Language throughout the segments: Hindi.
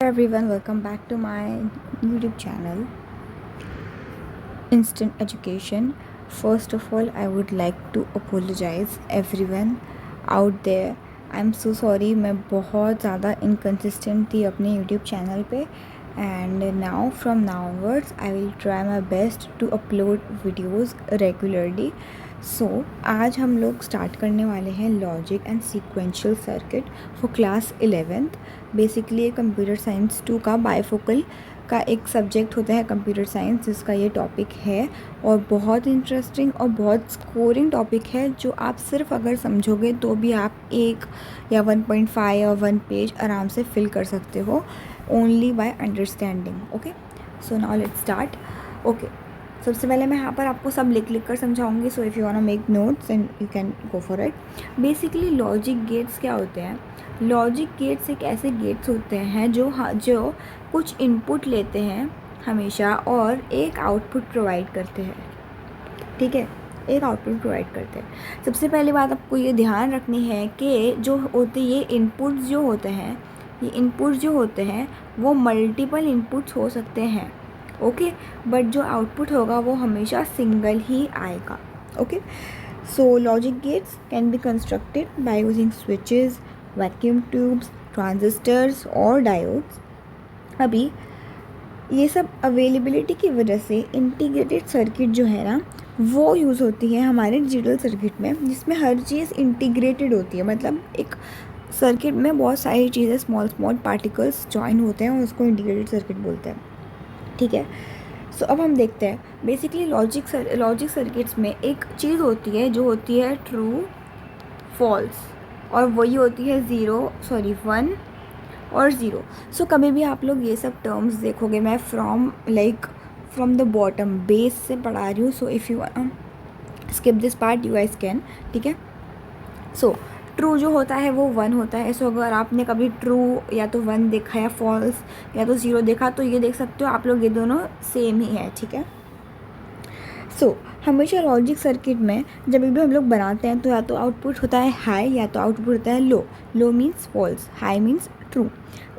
Everyone, welcome back to my YouTube channel, Instant Education. First of all, I would like to apologize everyone out there. I'm so sorry, मैं बहुत ज़्यादा inconsistent थी अपने YouTube चैनल पे and now from now onwards I will try my best to upload videos regularly. आज हम लोग स्टार्ट करने वाले हैं logic and sequential circuit for class 11th. Basically computer science 2 का बायफोकल का एक सब्जेक्ट होता है कंप्यूटर साइंस, जिसका ये टॉपिक है और बहुत इंटरेस्टिंग और बहुत स्कोरिंग टॉपिक है, जो आप सिर्फ अगर समझोगे तो भी आप 1 या 1.5 या 1 पेज आराम से फिल कर सकते हो, only by understanding. Okay, so now let's start. Okay, सबसे पहले मैं यहाँ पर आपको सब लिख कर समझाऊंगी. So if you want to make notes and you can go for it. Basically logic gates क्या होते हैं? लॉजिक गेट्स एक ऐसे गेट्स होते हैं जो कुछ इनपुट लेते हैं हमेशा और एक आउटपुट प्रोवाइड करते हैं. ठीक है, एक आउटपुट प्रोवाइड करते हैं. सबसे पहली बात आपको ये ध्यान रखनी है कि जो होते ये इनपुट्स जो होते हैं वो मल्टीपल इनपुट्स हो सकते हैं. ओके, बट जो आउटपुट होगा वो हमेशा सिंगल ही आएगा. Okay, so logic gates can be constructed by using switches, vacuum tubes, transistors और डायोड्स. अभी ये सब अवेलेबिलिटी की वजह से इंटीग्रेटेड सर्किट जो है ना, वो यूज़ होती है हमारे डिजिटल सर्किट में, जिसमें हर चीज़ इंटीग्रेटेड होती है. मतलब एक सर्किट में बहुत सारी चीज़ें, स्मॉल पार्टिकल्स जॉइन होते हैं और उसको इंटीग्रेटेड सर्किट बोलते हैं. ठीक है, सो अब हम देखते हैं. बेसिकली लॉजिक सर्किट्स में एक चीज़ होती है जो होती है ट्रू, फॉल्स, और वही होती है 1 और 0. सो कभी भी आप लोग ये सब टर्म्स देखोगे, मैं फ्रॉम द बॉटम बेस से पढ़ा रही हूँ. सो if you skip this part, you guys can. ठीक है, सो ट्रू जो होता है वो 1 होता है. सो अगर आपने कभी ट्रू या तो 1 देखा या फॉल्स या तो 0 देखा, तो ये देख सकते हो आप लोग ये दोनों सेम ही है. ठीक है, सो हमेशा लॉजिक सर्किट में जब भी हम लोग बनाते हैं तो या तो आउटपुट होता है हाई या तो आउटपुट होता है low. Low means false, high means true.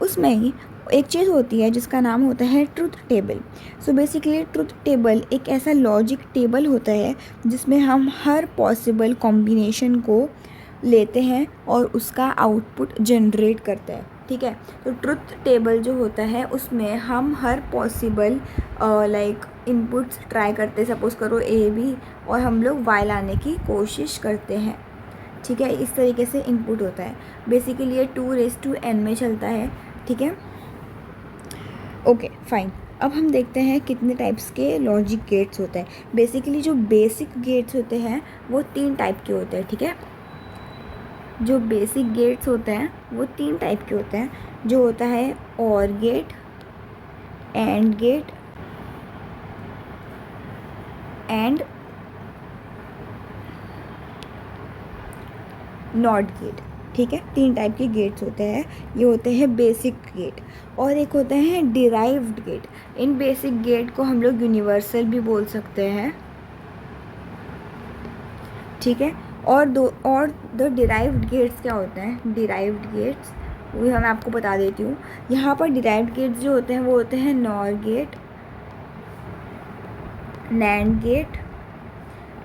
उसमें ही एक चीज़ होती है जिसका नाम होता है truth table. So basically truth table एक ऐसा लॉजिक टेबल होता है जिसमें हम हर पॉसिबल कॉम्बिनेशन को लेते हैं और उसका आउटपुट जनरेट करते हैं. ठीक है, तो ट्रुथ टेबल जो होता है उसमें हम हर पॉसिबल इनपुट्स ट्राई करते हैं. सपोज़ करो ए बी और हम लोग वाई लाने की कोशिश करते हैं. ठीक है, इस तरीके से इनपुट होता है. बेसिकली ये 2n में चलता है. ठीक है, ओके फाइन. अब हम देखते हैं कितने टाइप्स के लॉजिक गेट्स होते हैं. बेसिकली जो बेसिक गेट्स होते हैं वो 3 टाइप के होते हैं. ठीक है, जो बेसिक गेट्स होते हैं वो 3 टाइप के होते हैं. जो होता है or gate, and gate and not gate. ठीक है, 3 टाइप के गेट्स होते हैं. ये होते हैं बेसिक गेट, और एक होते हैं डिराइव्ड गेट. इन बेसिक गेट को हम लोग यूनिवर्सल भी बोल सकते हैं. ठीक है, और द डिराइव्ड गेट्स क्या होते हैं? डिराइव्ड गेट्स वो मैं आपको बता देती हूँ. यहाँ पर डिराइव्ड गेट्स जो होते हैं वो होते हैं nor gate, nand gate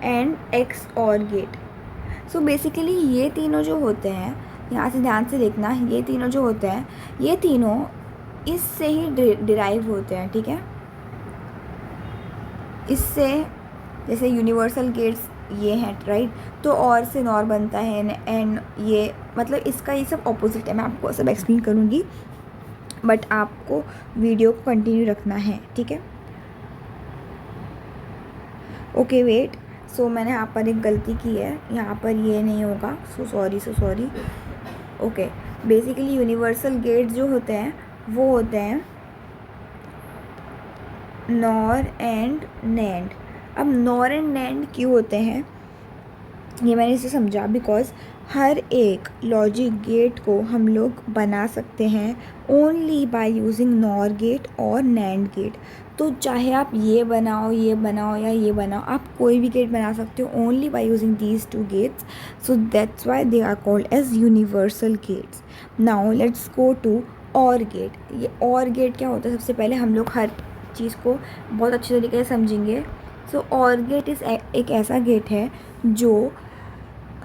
and X or gate. So basically ये तीनों जो होते हैं, यहाँ से ध्यान से देखना, ये तीनों जो होते हैं ये तीनों इससे ही डिराइव होते हैं. ठीक है, इससे, जैसे यूनिवर्सल गेट्स ये हैं राइट, तो और से नॉर बनता है, एंड ये मतलब इसका ये सब ऑपोजिट है. मैं आपको सब एक्सप्लेन करूँगी, बट आपको वीडियो को कंटिन्यू रखना है. ठीक है, ओके वेट. सो मैंने यहाँ पर एक गलती की है, यहाँ पर ये नहीं होगा. So sorry. Okay, basically universal gates जो होते हैं वो होते हैं नॉर एंड नैंड. अब नॉर एंड नैंड क्यों होते हैं ये मैंने इसे समझा, बिकॉज हर एक लॉजिक गेट को हम लोग बना सकते हैं only by using NOR gate और नैंड गेट. तो चाहे आप ये बनाओ या ये बनाओ, आप कोई भी गेट बना सकते हो only by using these 2 gates. So that's why they are called as universal gates. Now let's go to OR gate, ये और गेट क्या होता है, सबसे पहले हम लोग हर चीज़ को बहुत अच्छे तरीके से समझेंगे। सो और गेट एक ऐसा गेट है जो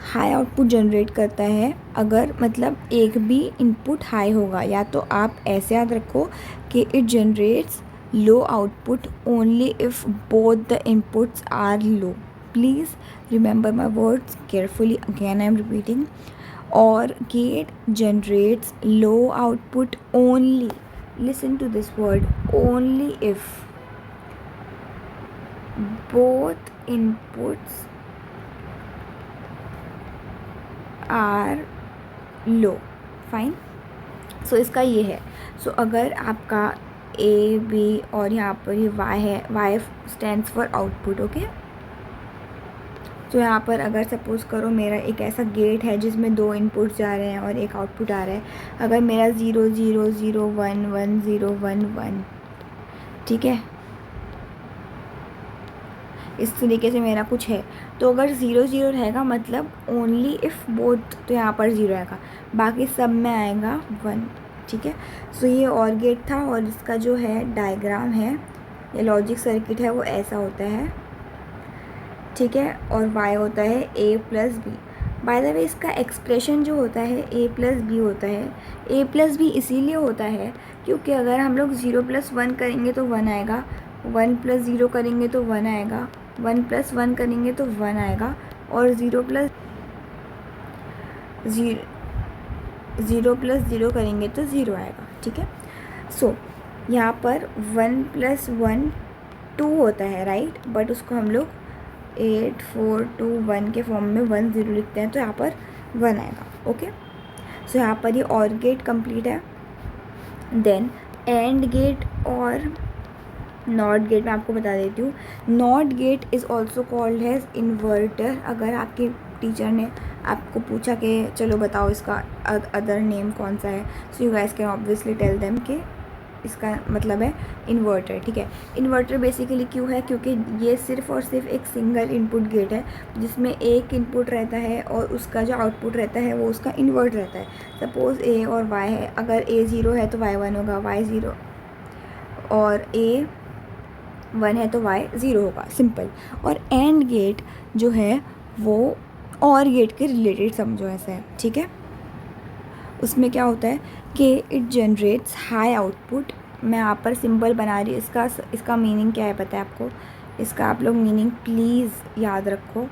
हाई आउटपुट जनरेट करता है अगर मतलब एक भी इनपुट हाई होगा, या तो आप ऐसे याद रखो कि it generates low output only if both the inputs are low. Please remember my words carefully, again I am repeating. OR gate generates low output only, listen to this word, only if both inputs are low. Fine. So इसका ये है, so अगर आपका A B और यहाँ पर ये Y है, Y stands for output, okay? तो यहाँ पर अगर सपोज़ करो मेरा एक ऐसा गेट है जिसमें 2 इनपुट जा रहे हैं और एक आउटपुट आ रहा है, अगर मेरा 0 0 0 1 1 0 1 1, ठीक है, इस तरीके से मेरा कुछ है, तो अगर 0 0 रहेगा मतलब ओनली इफ़ बोथ, तो यहाँ पर 0 आएगा, बाकी सब में आएगा 1, ठीक है। सो ये और गेट था, और इसका जो है डायग्राम है या लॉजिक सर्किट है वो ऐसा होता है, ठीक है, और y होता है a plus B. By the way इसका एक्सप्रेशन जो होता है a प्लस बी होता है, a प्लस बी इसीलिए होता है क्योंकि अगर हम लोग 0 प्लस 1 करेंगे तो 1 आएगा, 1 प्लस 0 करेंगे तो 1 आएगा, 1 प्लस 1 करेंगे तो 1 आएगा, और 0 प्लस 0 करेंगे तो 0 आएगा, ठीक है। सो यहाँ पर 1 प्लस 1 2 होता है, राइट, बट उसको हम लोग 8 4 2 1 के फॉर्म में 1 0 लिखते हैं, तो यहाँ पर 1 आएगा, ओके। सो यहाँ पर ये और गेट कंप्लीट है। देन एंड गेट और नॉट गेट मैं आपको बता देती हूँ। Not get is also called has inverter. अगर आपके टीचर ने आपको पूछा कि चलो बताओ इसका अदर नेम कौन सा है, so you guys can obviously tell them कि इसका मतलब है इन्वर्टर, ठीक है। इन्वर्टर बेसिकली क्यों है, क्योंकि ये सिर्फ़ और सिर्फ एक सिंगल इनपुट गेट है जिसमें एक इनपुट रहता है और उसका जो आउटपुट रहता है वो उसका इन्वर्ट रहता है। सपोज़ ए और वाई है, अगर ए 0 है तो वाई 1 होगा, वाई 0 और ए 1 है तो वाई 0 होगा, सिंपल। और एंड गेट जो है वो और गेट के रिलेटेड समझो ऐसा है, ठीक है। उसमें क्या होता है कि इट जनरेट्स हाई आउटपुट। मैं यहाँ पर सिंबल बना रही हूँ, इसका मीनिंग क्या है पता है आपको, इसका आप लोग मीनिंग प्लीज़ याद रखो,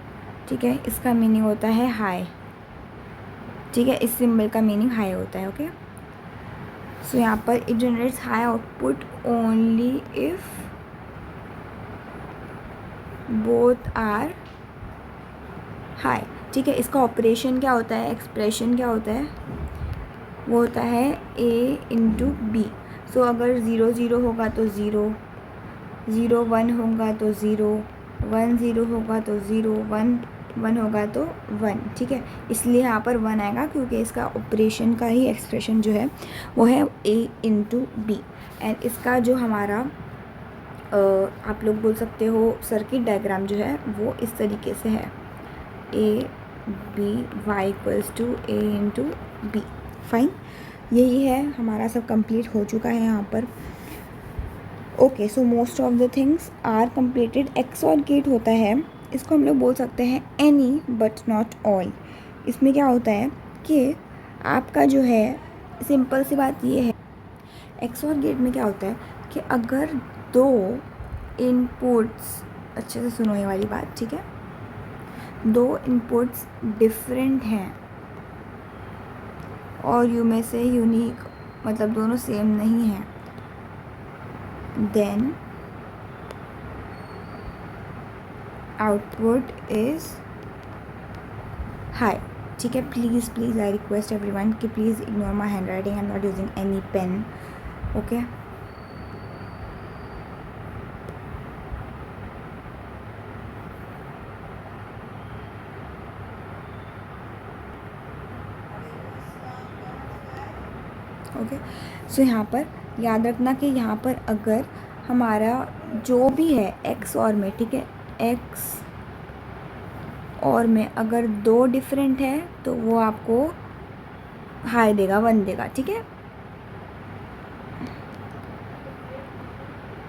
ठीक है। इसका मीनिंग होता है हाई, ठीक है, इस सिंबल का मीनिंग हाई होता है, ओके। सो यहाँ पर it generates high output only if both are high, ठीक है। इसका ऑपरेशन क्या होता है, एक्सप्रेशन क्या होता है, वो होता है a इंटू बी। सो अगर 0 0 होगा तो 0, 0 1 होगा तो 0, 1 0 होगा तो 0, 1 1 होगा तो 1, ठीक है। इसलिए यहाँ पर 1 आएगा क्योंकि इसका ऑपरेशन का ही एक्सप्रेशन जो है वो है a इंटू बी। एंड इसका जो हमारा आप लोग बोल सकते हो सर्किट डायग्राम जो है वो इस तरीके से है, a b y equals to a into B. Fine, यही है, हमारा सब कंप्लीट हो चुका है यहाँ पर, okay. So most of the things are completed. XOR gate होता है, इसको हम लोग बोल सकते हैं एनी बट नॉट ऑल। इसमें क्या होता है कि आपका जो है, सिंपल सी बात ये है, एक्सऑर गेट में क्या होता है कि अगर 2 इनपुट्स, अच्छे से सुनो ये वाली बात, ठीक है, 2 इनपुट्स डिफरेंट हैं और यू में से यूनिक, मतलब दोनों सेम नहीं हैं, देन आउटपुट इज़ हाई, ठीक है। Please please I request everyone कि please ignore my handwriting, I am not using any pen, okay. Okay, so यहाँ पर याद रखना कि यहाँ पर अगर हमारा जो भी है एक्स और में, ठीक है, एक्स और में अगर 2 डिफरेंट है तो वो आपको हाई देगा, 1 देगा, ठीक है।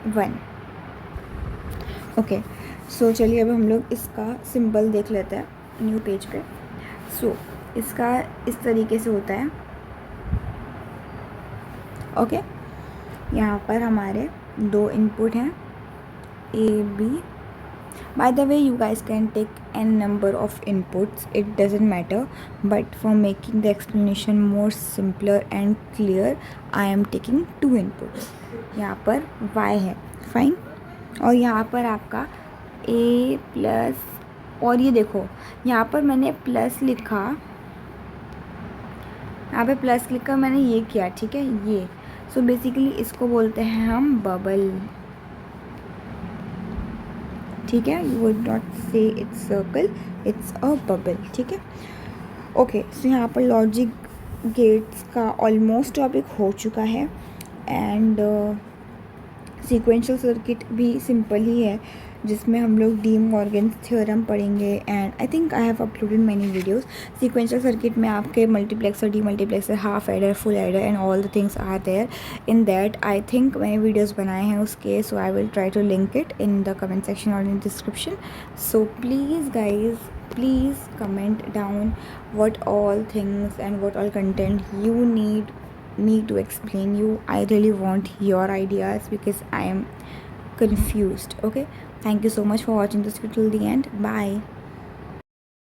1. ओके, सो चलिए अब हम लोग इसका सिंबल देख लेते हैं न्यू पेज पे. सो इसका इस तरीके से होता है. ओके, यहाँ पर हमारे 2 इनपुट हैं A B. By the way, you guys can take n number of inputs, it doesn't matter, but for making the explanation more simpler and clear, I am taking 2 inputs. यहाँ पर y है, फाइन. और यहाँ पर आपका a प्लस, और ये देखो यहाँ पर मैंने प्लस लिखा, यहाँ पे प्लस लिखकर मैंने ये किया, ठीक है, ये. सो बेसिकली इसको बोलते हैं हम बबल, ठीक है. You would not say it's circle, it's a bubble, ठीक है. ओके, सो यहाँ पर लॉजिक गेट्स का ऑलमोस्ट टॉपिक हो चुका है. एंड सीक्वेंशियल सर्किट भी सिंपल ही है, जिसमें हम लोग डी मॉर्गन्स थ्योरम पढ़ेंगे. And I think I have uploaded many videos. Sequential circuit में आपके multiplexer, demultiplexer, half adder, full adder and all the things are there in that. I think मैंने वीडियोस बनाए हैं उसके, so I will try to link it in the comment section और in description. So please guys, please comment down what all things and what all content you need me to explain you. I really want your ideas because I am confused. Okay, thank you so much for watching this video till the end. Bye.